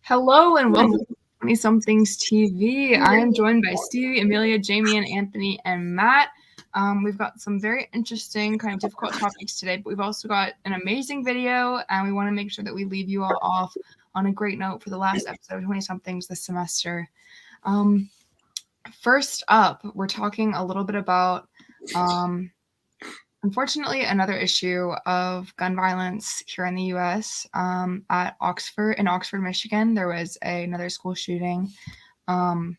Hello and welcome to 20Somethings TV. I am joined by Stevie, Amelia, Jamie, and Anthony, and Matt. We've got some very interesting, kind of difficult topics today, but we've also got an amazing video, and we want to make sure that we leave you all off on a great note for the last episode of 20Somethings this semester. First up, we're talking a little bit about unfortunately, another issue of gun violence here in the U.S. In Oxford, Michigan, there was another school shooting. I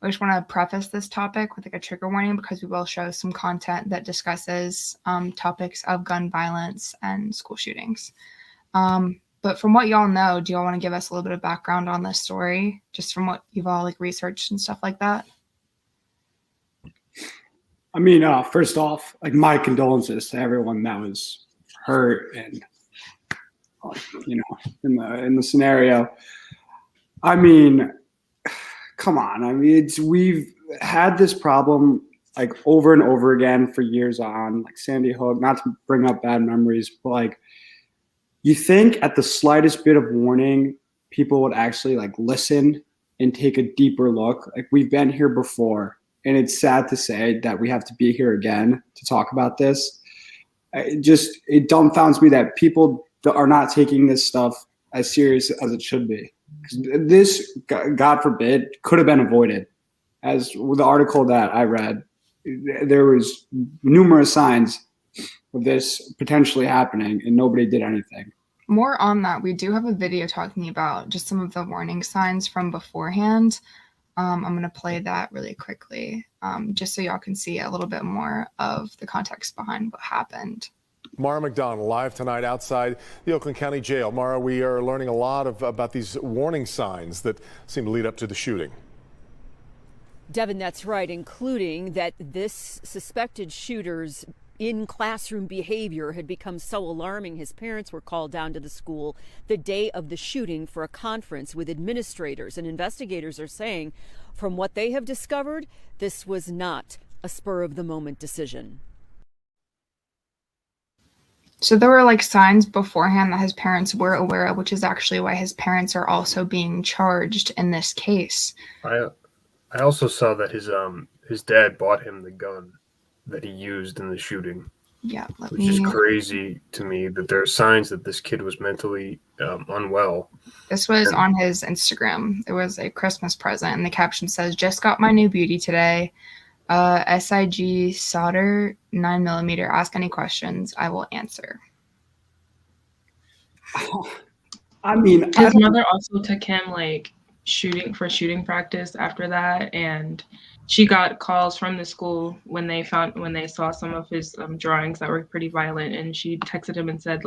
just want to preface this topic with a trigger warning because we will show some content that discusses topics of gun violence and school shootings. But from what y'all know, do y'all want to give us a little bit of background on this story, just from what you've all researched and stuff like that? I mean, first off, my condolences to everyone that was hurt and, in the scenario. I mean, come on. I mean, we've had this problem over and over again for years on, Sandy Hook, not to bring up bad memories, but you think at the slightest bit of warning, people would actually listen and take a deeper look. We've been here before. And it's sad to say that we have to be here again to talk about this. It dumbfounds me that people are not taking this stuff as serious as it should be. This, God forbid, could have been avoided. As with the article that I read, there was numerous signs of this potentially happening, and nobody did anything. More on that, we do have a video talking about just some of the warning signs from beforehand. I'm going to play that really quickly, just so y'all can see a little bit more of the context behind what happened. Mara McDonald live tonight outside the Oakland County Jail. Mara, we are learning a lot about these warning signs that seem to lead up to the shooting. Devin, that's right, including that this suspected shooter's in-classroom behavior had become so alarming, his parents were called down to the school the day of the shooting for a conference with administrators. And investigators are saying, from what they have discovered, this was not a spur-of-the-moment decision. So there were signs beforehand that his parents were aware of, which is actually why his parents are also being charged in this case. I also saw that his dad bought him the gun that he used in the shooting. Yeah, which is crazy to me that there are signs that this kid was mentally unwell. This was on his Instagram. It was a Christmas present, and the caption says, "Just got my new beauty today. SIG solder 9mm. Ask any questions, I will answer." I mean, his mother also took him shooting practice after that, and she got calls from the school when they saw some of his drawings that were pretty violent, and she texted him and said,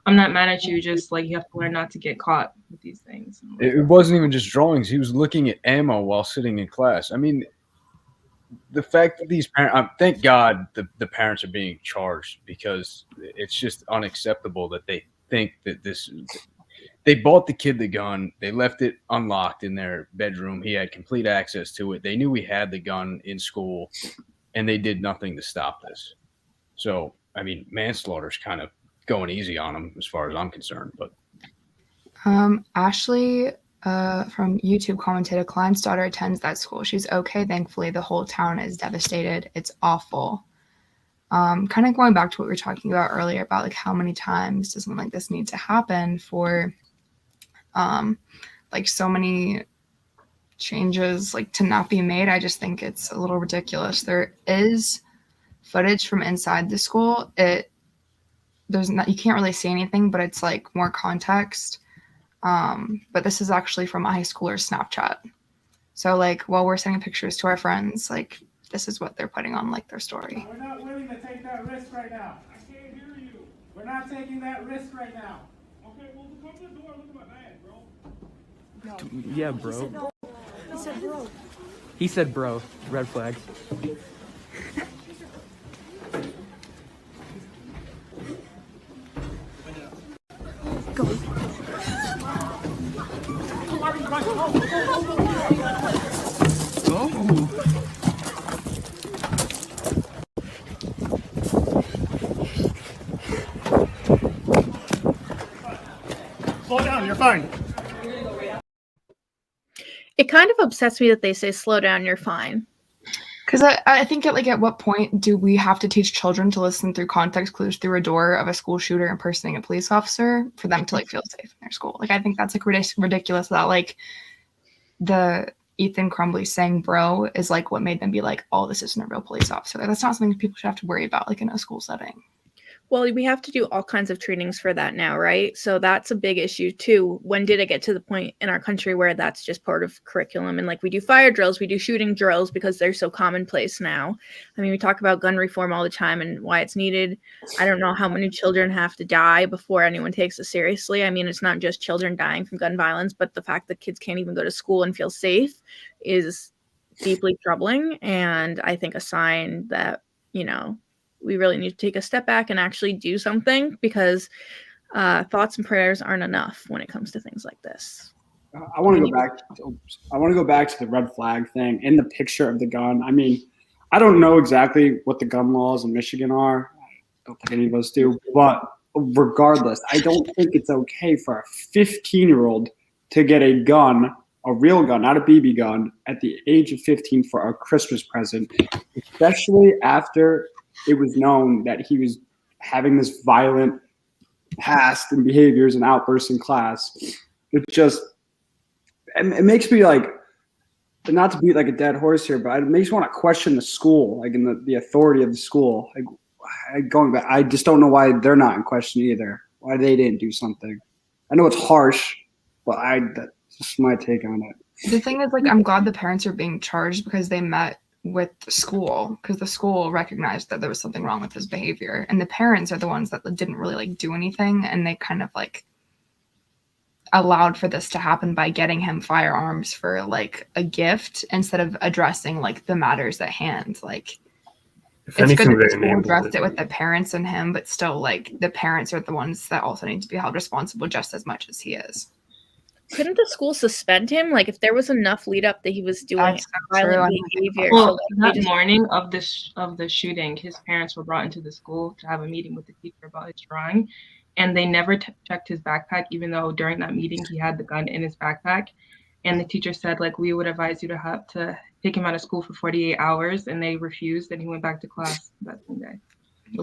"I'm not mad at you, just you have to learn not to get caught with these things." It wasn't even just drawings. He was looking at ammo while sitting in class. I mean, the fact that these parents, thank God the parents are being charged, because it's just unacceptable that they think that they bought the kid the gun. They left it unlocked in their bedroom. He had complete access to it. They knew he had the gun in school, and they did nothing to stop this. So, I mean, manslaughter's kind of going easy on him as far as I'm concerned. But Ashley from YouTube commented, "Klein's daughter attends that school. She's okay. Thankfully, the whole town is devastated. It's awful." Kind of going back to what we were talking about earlier about how many times does something like this need to happen for so many changes to not be made. I just think it's a little ridiculous. There is footage from inside the school. You can't really see anything, but it's more context. But this is actually from a high schooler's Snapchat. So while we're sending pictures to our friends, this is what they're putting on their story. We're not willing to take that risk right now. I can't hear you. We're not taking that risk right now. Okay, well, come to the door. Look at my bag, bro. No. Yeah, bro. He said bro. He said bro. Red flag. Go. Slow down, you're fine. It kind of upsets me that they say, slow down, you're fine. Because I think at what point do we have to teach children to listen through context clues through a door of a school shooter impersonating a police officer for them to feel safe in their school? I think that's ridiculous that the Ethan Crumbley saying bro is what made them be oh, this isn't a real police officer. That's not something people should have to worry about in a school setting. Well, we have to do all kinds of trainings for that now, right? So that's a big issue too. When did it get to the point in our country where that's just part of curriculum? And we do fire drills, we do shooting drills because they're so commonplace now. I mean, we talk about gun reform all the time and why it's needed. I don't know how many children have to die before anyone takes it seriously. I mean, it's not just children dying from gun violence, but the fact that kids can't even go to school and feel safe is deeply troubling. And I think a sign that, we really need to take a step back and actually do something because thoughts and prayers aren't enough when it comes to things like this. I want to go back. I want to go back to the red flag thing in the picture of the gun. I mean, I don't know exactly what the gun laws in Michigan are. I don't think any of us do. But regardless, I don't think it's okay for a 15-year-old to get a gun, a real gun, not a BB gun, at the age of 15 for a Christmas present, especially after it was known that he was having this violent past and behaviors and outbursts in class. It makes me not to beat a dead horse here, but it makes me want to question the school, in the authority of the school. Going back, I just don't know why they're not in question either. Why they didn't do something. I know it's harsh, but that's just my take on it. The thing is, I'm glad the parents are being charged because they met with the school, because the school recognized that there was something wrong with his behavior, and the parents are the ones that didn't really do anything, and they kind of allowed for this to happen by getting him firearms for a gift instead of addressing the matters at hand. It's good that the school addressed it with the parents and him, but still the parents are the ones that also need to be held responsible just as much as he is. Couldn't the school suspend him? If there was enough lead up that he was doing violent behavior. Well, that morning of the shooting, his parents were brought into the school to have a meeting with the teacher about his drawing, and they never checked his backpack, even though during that meeting he had the gun in his backpack. And the teacher said, we would advise you to have to take him out of school for 48 hours, and they refused, and he went back to class that same day.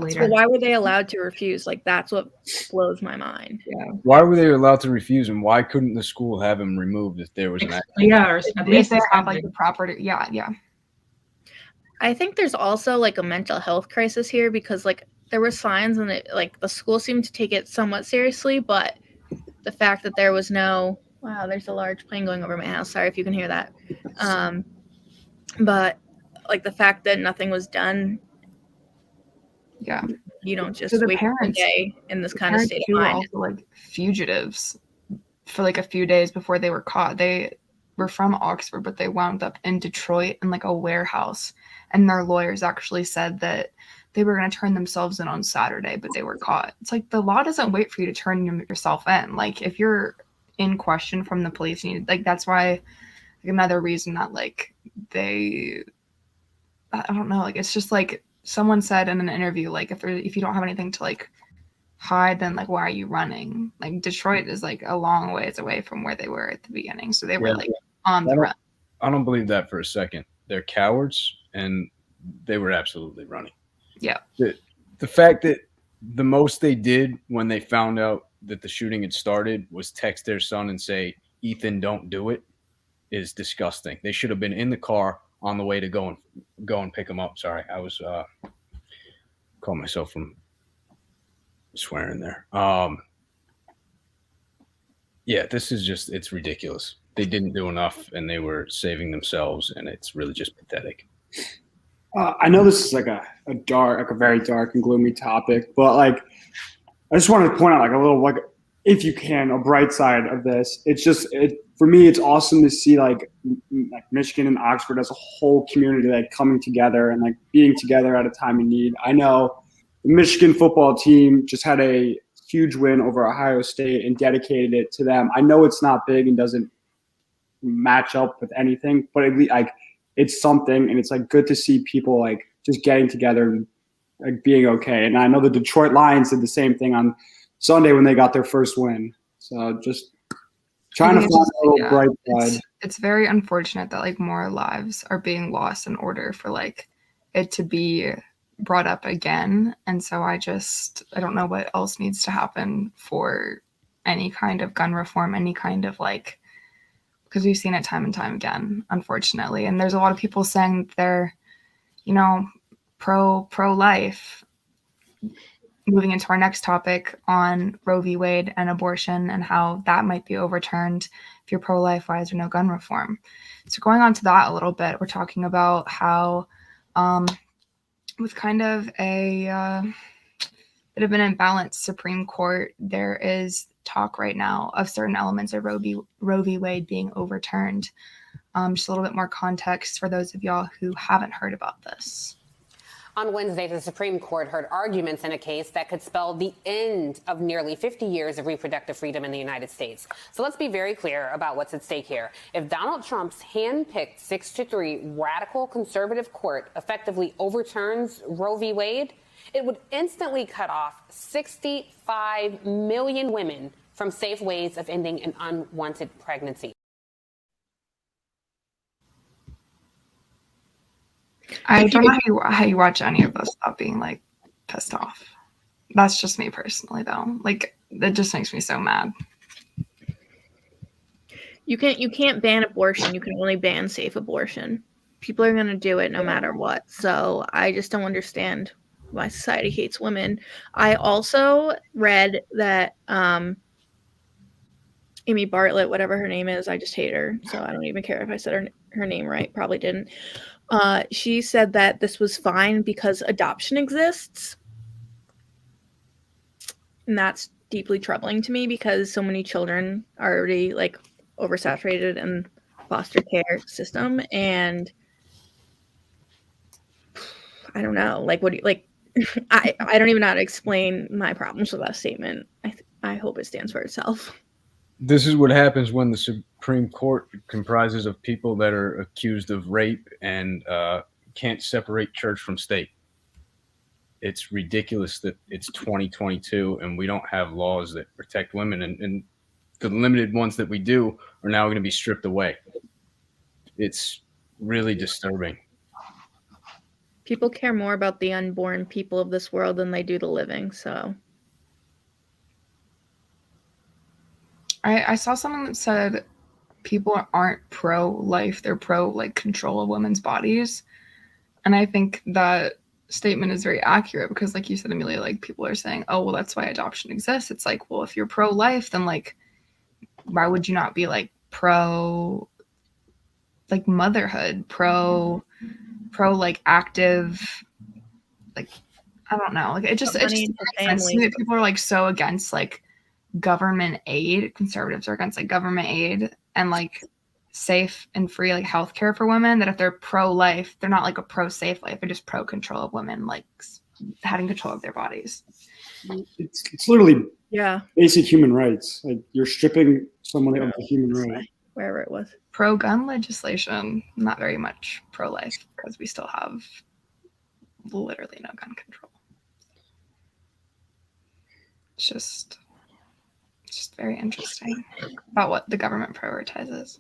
So why were they allowed to refuse? That's what blows my mind. Yeah. Why were they allowed to refuse, and why couldn't the school have him removed if there was an accident? Yeah, or at least they have the property. Yeah. I think there's also a mental health crisis here because there were signs and it the school seemed to take it somewhat seriously, but the fact that there was no there's a large plane going over my house. Sorry if you can hear that. But the fact that nothing was done. Yeah, you don't just wait one day in this kind of state of mind. Were also fugitives for a few days before they were caught. They were from Oxford, but they wound up in Detroit in a warehouse, and their lawyers actually said that they were going to turn themselves in on Saturday, but they were caught. It's the law doesn't wait for you to turn yourself in. If you're in question from the police, that's why another reason that they, I don't know, it's just someone said in an interview, if you don't have anything to hide, then why are you running? Detroit is a long ways away from where they were at the beginning, so they were on the run. I don't believe that for a second. They're cowards, and they were absolutely running. Yeah. The fact that the most they did when they found out that the shooting had started was text their son and say, "Ethan, don't do it," is disgusting. They should have been in the car on the way to go and pick him up. Sorry, I was caught myself from swearing there. Yeah, this is just, it's ridiculous. They didn't do enough, and they were saving themselves, and it's really just pathetic. I know this is a very dark and gloomy topic, but I just wanted to point out a little if you can, a bright side of this. It's just for me, it's awesome to see Michigan and Oxford as a whole community coming together and being together at a time of need. I know the Michigan football team just had a huge win over Ohio State and dedicated it to them. I know it's not big and doesn't match up with anything, but it's something, and it's good to see people just getting together and being okay. And I know the Detroit Lions did the same thing on Sunday when they got their first win. So just Trying to think find it's a little bright side. it's very unfortunate that like more lives are being lost in order for like it to be brought up again. And so I don't know what else needs to happen for any kind of gun reform, any kind of like, because we've seen it time and time again, unfortunately. And there's a lot of people saying they're, you know, pro-life. Moving into our next topic on Roe v. Wade and abortion and how that might be overturned. If you're pro-life, why is there no gun reform? So going on to that a little bit, we're talking about how with kind of a bit of an imbalanced Supreme Court, there is talk right now of certain elements of Roe v. Wade being overturned. Just a little bit more context for those of y'all who haven't heard about this. On Wednesday, the Supreme Court heard arguments in a case that could spell the end of nearly 50 years of reproductive freedom in the United States. So let's be very clear about what's at stake here. If Donald Trump's hand-picked 6-3 radical conservative court effectively overturns Roe v. Wade, it would instantly cut off 65 million women from safe ways of ending an unwanted pregnancy. I don't know how you watch any of this without being like pissed off. That's just me personally, though. Like it just makes me so mad. You can't ban abortion. You can only ban safe abortion. People are going to do it no matter what. So I just don't understand why society hates women. I also read that Amy Bartlett, whatever her name is, I just hate her. So I don't even care if I said her name right. Probably didn't. She said that this was fine because adoption exists. And that's deeply troubling to me because so many children are already like oversaturated in foster care system. And I don't know, like, what do you like? I don't even know how to explain my problems with that statement. I hope it stands for itself. This is what happens when the Supreme Court comprises of people that are accused of rape and can't separate church from state. It's ridiculous that it's 2022 and we don't have laws that protect women, and the limited ones that we do are now going to be stripped away. It's really disturbing. People care more about the unborn people of this world than they do the living, so. I saw something that said people aren't pro-life, they're pro like control of women's bodies. And I think that statement is very accurate because like you said, Amelia, like people are saying, oh, well, that's why adoption exists. It's like, well, if you're pro-life, then like, why would you not be like pro like motherhood, pro like active, like, I don't know. Like it just makes sense to me that people are like so against like government aid. Conservatives are against like government aid and like safe and free like healthcare for women, that if they're pro-life, they're not like a pro-safe life, they're just pro-control of women like having control of their bodies. It's literally yeah, basic human rights. Like you're stripping someone of the human right. Wherever it was. Pro-gun legislation, not very much pro-life because we still have literally no gun control. It's just very interesting about what the government prioritizes.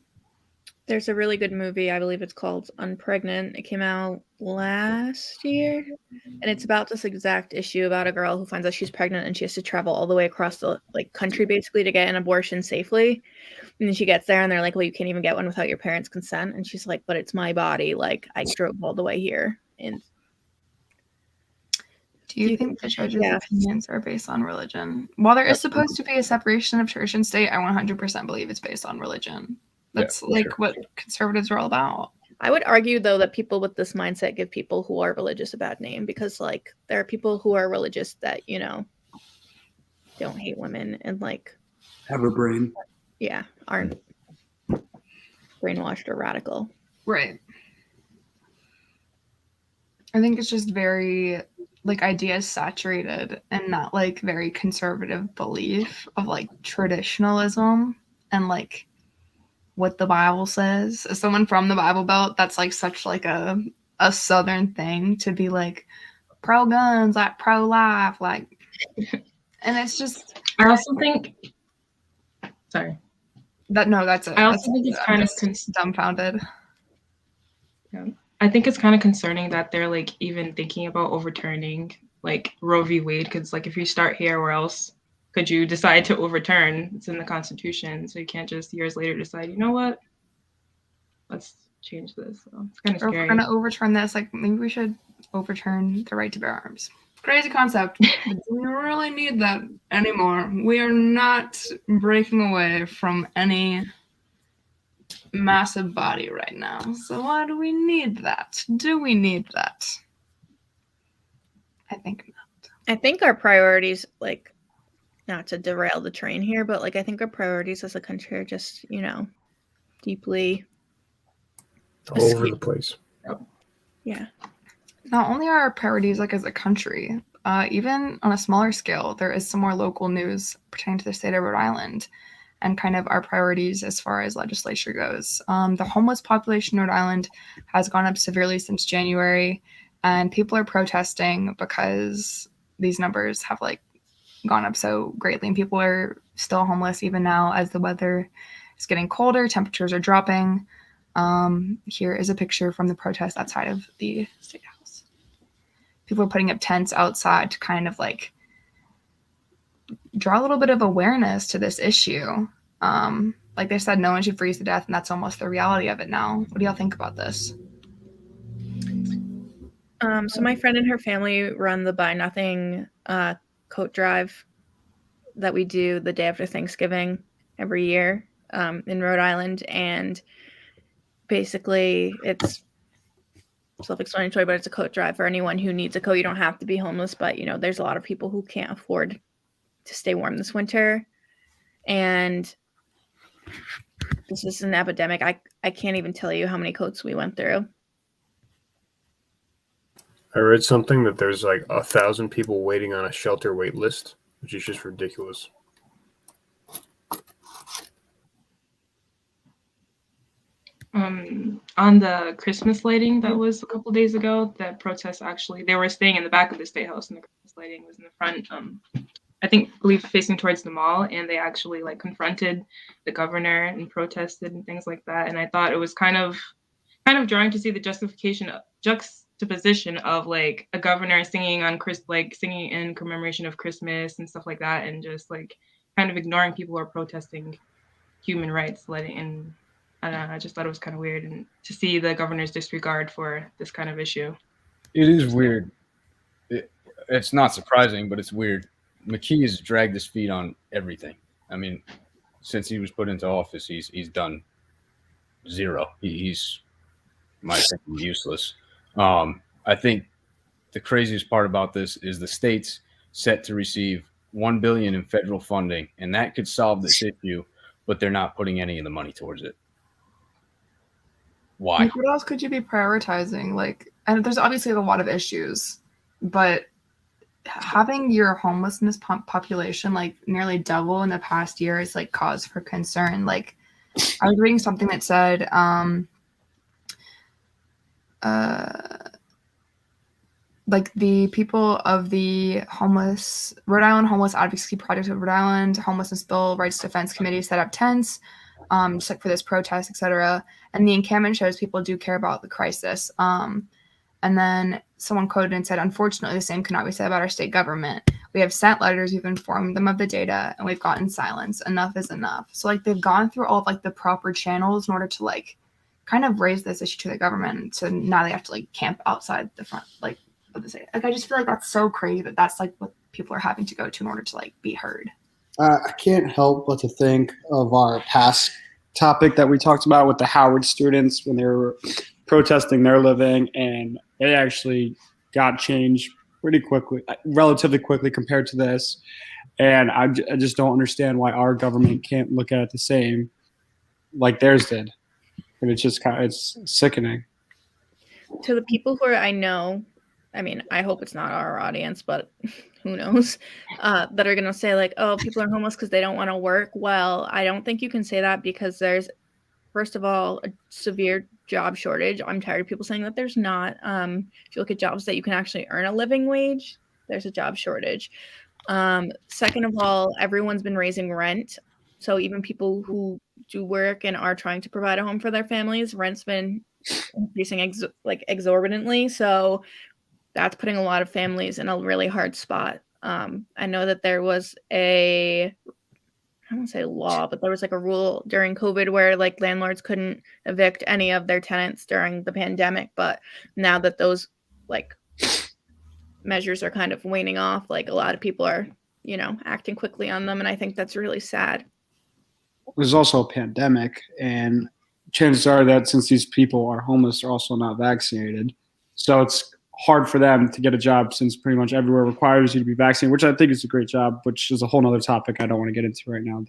There's a really good movie, I believe it's called Unpregnant. It came out last year, and it's about this exact issue about a girl who finds out she's pregnant and she has to travel all the way across the like country basically to get an abortion safely. And then she gets there and they're like, well, you can't even get one without your parents' consent. And she's like, but it's my body. Like I drove all the way here. And do you think the judges' opinions are based on religion? While there is supposed to be a separation of church and state, I 100% believe it's based on religion. That's what conservatives are all about. I would argue, though, that people with this mindset give people who are religious a bad name because, like, there are people who are religious that, you know, don't hate women and, like, have a brain. Yeah, aren't brainwashed or radical. Right. I think it's just very, like, ideas saturated and not, like, very conservative belief of, like, traditionalism and, like, what the Bible says. As someone from the Bible Belt, that's like such like a Southern thing to be like pro guns, like pro life, like, and it's just. I also think. Sorry. That's it. I also think it's I'm kind of just dumbfounded. yeah. I think it's kind of concerning that they're like even thinking about overturning like Roe v. Wade, because like if you start here, where else could you decide to overturn? It's in the Constitution, so you can't just years later decide, you know what, let's change this. So it's kind of Or if we're scary. gonna overturn this, like maybe we should overturn the right to bear arms. Crazy concept. But do we really need that anymore? We are not breaking away from any massive body right now. So why do we need that? Do we need that? I think not. I think our priorities, like, not to derail the train here, but like I think our priorities as a country are just, deeply All over the place. Yeah. Not only are our priorities like as a country, even on a smaller scale, there is some more local news pertaining to the state of Rhode Island and kind of our priorities as far as legislature goes. The homeless population in Rhode Island has gone up severely since January, and people are protesting because these numbers have like gone up so greatly, and people are still homeless even now as the weather is getting colder, temperatures are dropping. Here is a picture from the protest outside of the State House. People are putting up tents outside to kind of like draw a little bit of awareness to this issue. Like they said, no one should freeze to death, and that's almost the reality of it now. What do y'all think about this? So my friend and her family run the Buy Nothing coat drive that we do the day after Thanksgiving every year in Rhode Island, and basically it's self-explanatory, but it's a coat drive for anyone who needs a coat. You don't have to be homeless, but there's a lot of people who can't afford to stay warm this winter, and this is an epidemic. I can't even tell you how many coats we went through. I read something that there's like 1,000 people waiting on a shelter wait list, which is just ridiculous. On the Christmas lighting that was a couple days ago, that protest actually, they were staying in the back of the State House, and the Christmas lighting was in the front. I believe facing towards the mall, and they actually like confronted the governor and protested and things like that. And I thought it was kind of jarring to see the juxtaposition of like a governor singing singing in commemoration of Christmas and stuff like that, and just like kind of ignoring people who are protesting human rights, I don't know, I just thought it was kind of weird, and to see the governor's disregard for this kind of issue. It is weird. It's not surprising, but it's weird. McKee has dragged his feet on everything. I mean, since he was put into office, he's done zero. He's, in my opinion, useless. I think the craziest part about this is the state's set to receive $1 billion in federal funding, and that could solve this issue, but they're not putting any of the money towards it. Why? Like, what else could you be prioritizing? Like, and there's obviously a lot of issues, but having your homelessness population like nearly double in the past year is like cause for concern. Like, I was reading something that said like the people of the Rhode Island Homeless Advocacy Project of Rhode Island, Homelessness Bill Rights Defense Committee set up tents just like for this protest, etc. And the encampment shows people do care about the crisis. And then someone quoted and said, unfortunately, the same cannot be said about our state government. We have sent letters, we've informed them of the data, and we've gotten silence. Enough is enough. So like they've gone through all of like the proper channels in order to like kind of raise this issue to the government. So now they have to like camp outside the front like of the state. Like I just feel like that's so crazy that that's like what people are having to go to in order to like be heard. I can't help but to think of our past topic that we talked about with the Howard students when they were protesting their living, and they actually got changed pretty quickly, relatively quickly compared to this. And I just don't understand why our government can't look at it the same like theirs did. And it's just it's sickening. To the people who I know, I mean, I hope it's not our audience, but who knows, that are going to say like, oh, people are homeless because they don't want to work. Well, I don't think you can say that, because there's, first of all, a severe job shortage. I'm tired of people saying that there's not. If you look at jobs that you can actually earn a living wage, there's a job shortage. Second of all, everyone's been raising rent So even people who do work and are trying to provide a home for their families, rent's been increasing exorbitantly. So that's putting a lot of families in a really hard spot. I know that there was I don't say law, but there was like a rule during COVID where like landlords couldn't evict any of their tenants during the pandemic. But now that those like measures are kind of waning off, like a lot of people are, acting quickly on them. And I think that's really sad. There's also a pandemic, and chances are that since these people are homeless, they're also not vaccinated. So it's hard for them to get a job since pretty much everywhere requires you to be vaccinated, which I think is a great job, which is a whole nother topic I don't want to get into right now.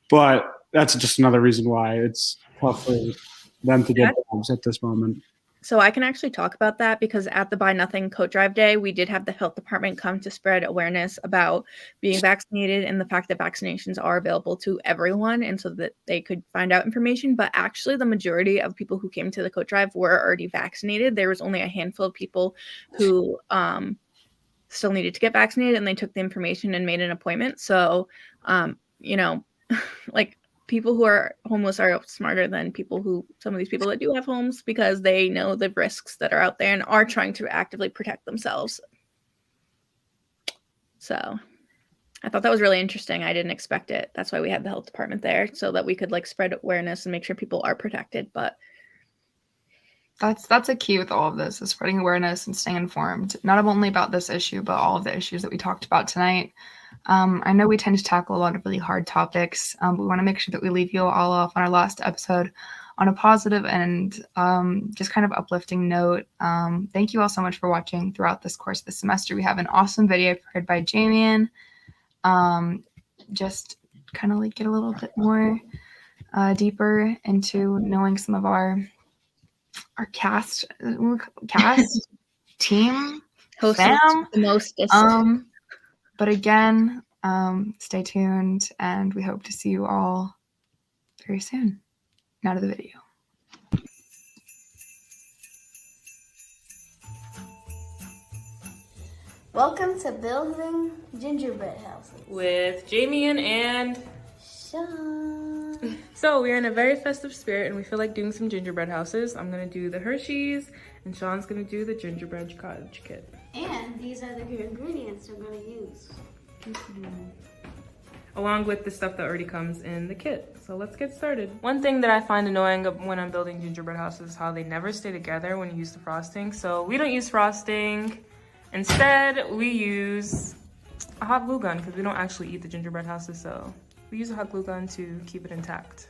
But that's just another reason why it's tough for them to get jobs at this moment. So I can actually talk about that because at the Buy Nothing Coat Drive Day, we did have the health department come to spread awareness about being vaccinated and the fact that vaccinations are available to everyone, and so that they could find out information. But actually, the majority of people who came to the coat drive were already vaccinated. There was only a handful of people who still needed to get vaccinated, and they took the information and made an appointment. So, like, people who are homeless are smarter than some of these people that do have homes, because they know the risks that are out there and are trying to actively protect themselves. So I thought that was really interesting. I didn't expect it. That's why we had the health department there, so that we could like spread awareness and make sure people are protected. But that's a key with all of this, is spreading awareness and staying informed, not only about this issue, but all of the issues that we talked about tonight. I know we tend to tackle a lot of really hard topics, but we want to make sure that we leave you all off on our last episode on a positive and just kind of uplifting note. Thank you all so much for watching throughout this course of the semester. We have an awesome video prepared by Jamian. Just kind of like get a little bit more deeper into knowing some of our cast team, fam. The most. But again, stay tuned, and we hope to see you all very soon. Now to the video. Welcome to Building Gingerbread Houses with Jamian and Sean. So we're in a very festive spirit and we feel like doing some gingerbread houses. I'm gonna do the Hershey's and Sean's gonna do the gingerbread cottage kit. And these are the ingredients we're gonna use. Along with the stuff that already comes in the kit. So let's get started. One thing that I find annoying when I'm building gingerbread houses is how they never stay together when you use the frosting. So we don't use frosting. Instead, we use a hot glue gun because we don't actually eat the gingerbread houses, so we use a hot glue gun to keep it intact.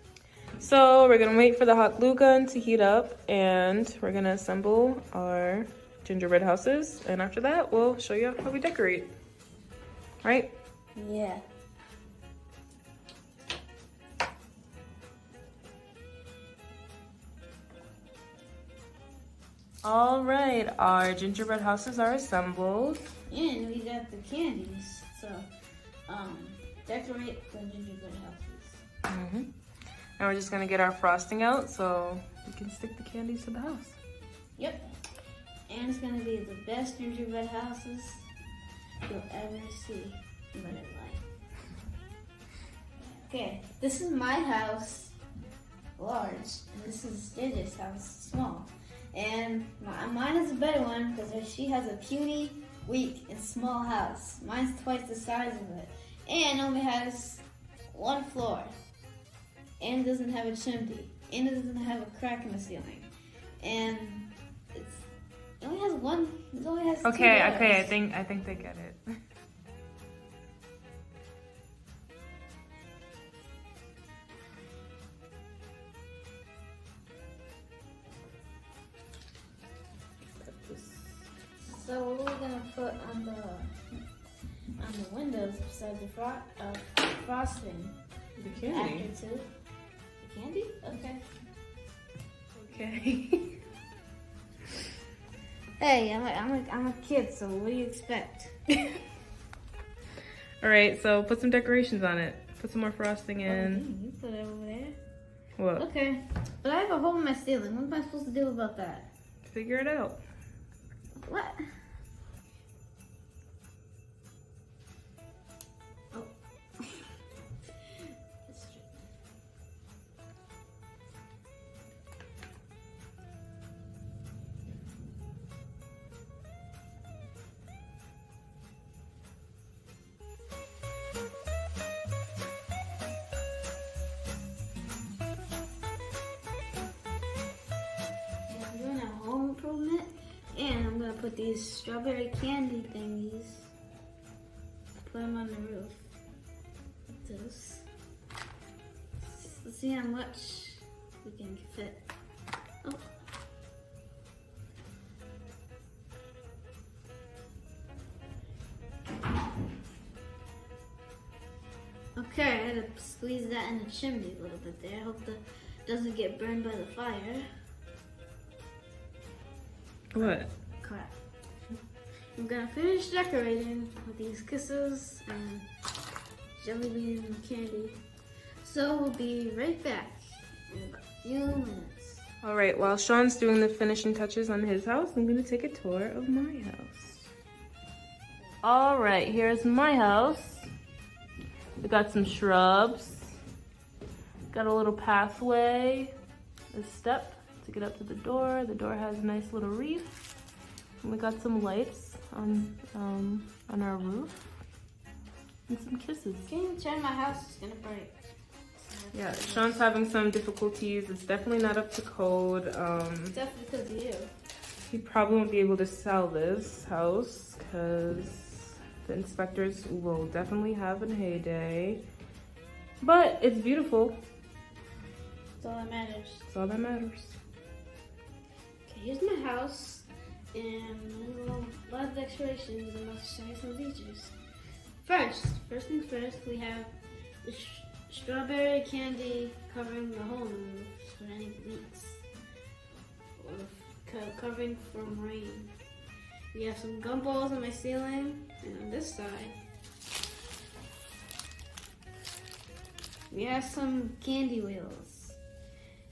So we're gonna wait for the hot glue gun to heat up and we're gonna assemble our gingerbread houses, and after that, we'll show you how we decorate. Right? Yeah. All right, our gingerbread houses are assembled. And we got the candies, so decorate the gingerbread houses. And we're just gonna get our frosting out so we can stick the candies to the house. Yep. And it's gonna be the best gingerbread houses you'll ever see in your life. Okay, this is my house, large, and this is Ginger's house, small. And mine is a better one because she has a puny, weak, and small house. Mine's twice the size of it, and only has one floor, and doesn't have a chimney, and it doesn't have a crack in the ceiling, and it only has one. It only has Okay, two doors. I think they get it. So what we're gonna put on the windows beside the frosting? The candy. After two. The candy? Okay. Okay. Hey, I'm a kid, so what do you expect? All right, so put some decorations on it. Put some more frosting in. You put it over there. What? Okay, but I have a hole in my ceiling. What am I supposed to do about that? Figure it out. What? Oh. put these strawberry candy thingies. Put them on the roof. Like this. Let's see how much we can fit. Oh. Okay, I had to squeeze that in the chimney a little bit there. Hope that doesn't get burned by the fire. What? Crap. I'm gonna finish decorating with these kisses and jelly bean candy. So we'll be right back in about a few minutes. All right, while Sean's doing the finishing touches on his house, I'm gonna take a tour of my house. All right, here's my house. We got some shrubs. Got a little pathway, a step to get up to the door. The door has a nice little reef. And we got some lights on our roof. And some kisses. Can you turn my house? It's gonna break. Yeah, Sean's having some difficulties. It's definitely not up to code. It's definitely because of you. He probably won't be able to sell this house because the inspectors will definitely have a heyday. But it's beautiful. That's all that matters. That's all that matters. Okay, here's my house. And a lot of decorations, and I'll show you some features. First things first, we have the strawberry candy covering the hole in the roof for any leaks, or covering from rain. We have some gumballs on my ceiling, and on this side, we have some candy wheels.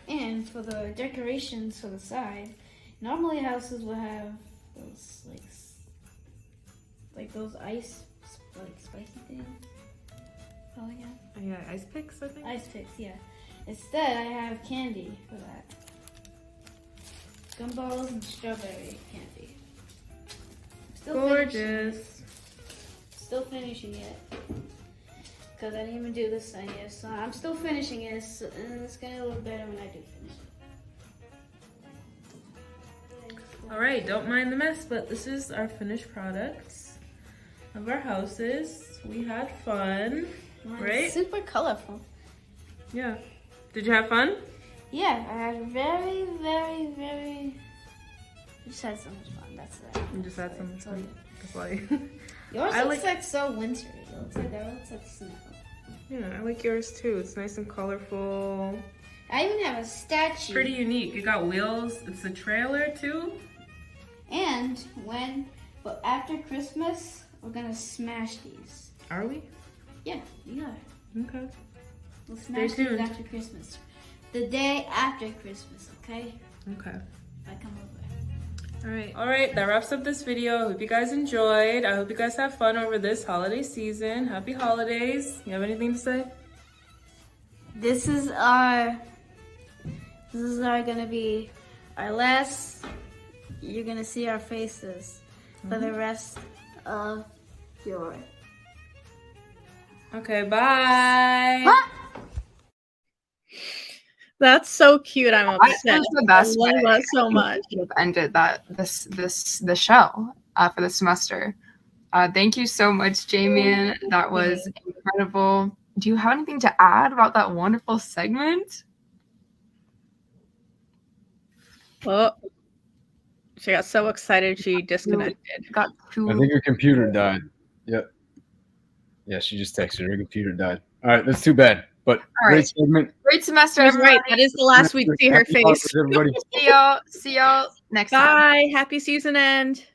And for the decorations for the side, normally houses will have those like those ice, like spicy things. Oh yeah. Yeah, ice picks, I think. Ice picks, yeah. Instead, I have candy for that. Gumballs and strawberry candy. Still Gorgeous. Still finishing it. Because I didn't even do this side yet, so I'm still finishing it, and it's gonna look better when I do finish it. All right, don't mind the mess, but this is our finished products of our houses. We had fun, right? Super colorful. Yeah. Did you have fun? Yeah, I had very, very, very. I just had so much fun. That's it. You just had so much fun. That's why. Yours looks like so wintry. It looks like snow. Yeah, I like yours too. It's nice and colorful. I even have a statue. Pretty unique. It got wheels. It's a trailer too. And but after Christmas, we're gonna smash these. Are we? Yeah, we are. Okay. We'll smash these after Christmas. The day after Christmas, okay? Okay. If I come over. All right, that wraps up this video. I hope you guys enjoyed. I hope you guys have fun over this holiday season. Happy holidays. You have anything to say? This is gonna be our last. You're gonna see our faces for the rest of your. Okay, bye. Ah! That's so cute. I'm obsessed. That's the best I love way. that so much. We could have ended the show for the semester. Thank you so much, Jamie. That was incredible. Do you have anything to add about that wonderful segment? Oh, she got so excited she disconnected. I think her computer died. Yep. Yeah, she just texted her computer died. All right, that's too bad. But great segment. Great semester, That's everybody. right. That is the last we'd see her Happy holidays, face. everybody. See y'all next time. Bye. Happy season end.